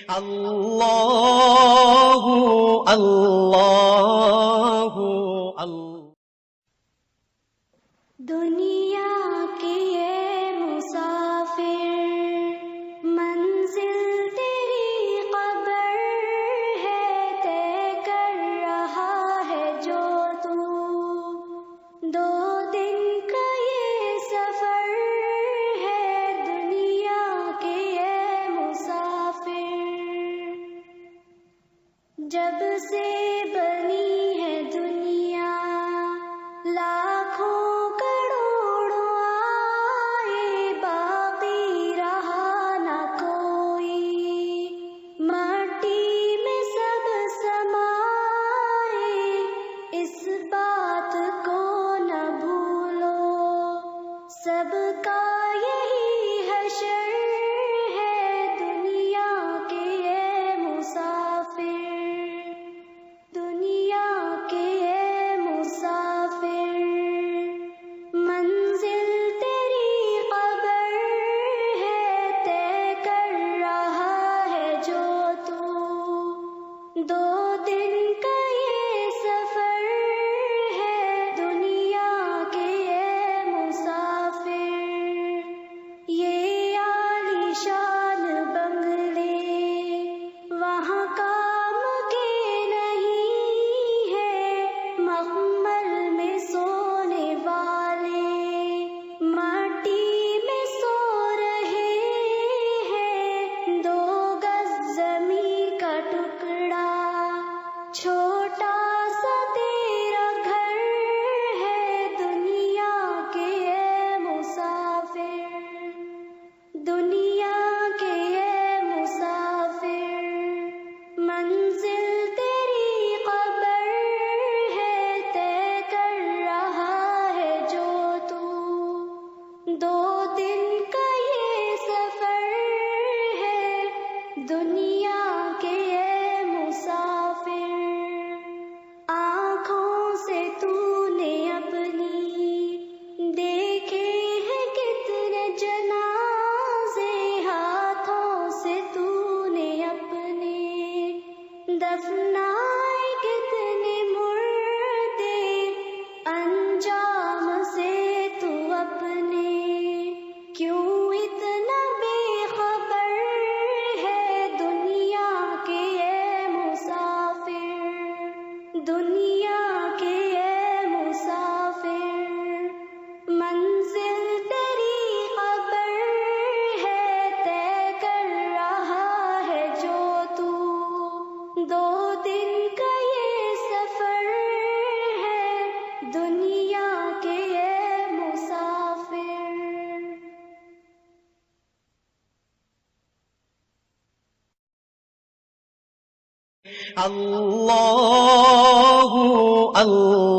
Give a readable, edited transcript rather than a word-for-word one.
اللہ اللہ اللہ۔ دنیا کے اے مسافر، منزل تیری قبر ہے، طے کر رہا ہے جو تو، 2 دن کا یہ سفر ہے، دنیا کے اے مسافر۔ جب سے بنی ہے دنیا، لاکھوں کروڑوں آئے، باقی رہا نہ کوئی، مٹی میں سب سمائے، اس بات کو نہ بھولو، سب کا یہی حشر ہے، دنیا کے اے مسافر، دنیا کے اے مسافر، منزل تیری قبر ہے، طے کر رہا ہے جو تو، 2 دن کا یہ سفر ہے، دنیا کے اے مسافر۔ یہ عالی شان بنگلے وہاں کام کے نہیں ہے، مخمل میں سونے والے مٹی میں سو رہے ہیں، 2 گز زمیں کا ٹکڑا چھوٹا سا تیرا گھر ہے، دنیا کے اے مسافر، دنیا کے اے مسافر، منزل تیری قبر ہے، طے کر رہا ہے جو تو، 2 دن کا یہ سفر ہے، دنیا کے اے مسافر۔ آنکھوں سے تو نے اپنی دیکھے ہیں کتنے جنازے، ہاتھوں سے تو نے اپنے دفنائے کتنے مردے، انجام سے تو اپنے کیوں اتنا بے خبر ہے، دنیا کے اے مسافر، دنیا کے اے مسافر، منزل تیری قبر ہے، طے کر رہا ہے جو تو، 2 دن کا یہ سفر ہے، دنیا کے اے مسافر۔ اللہ اللہ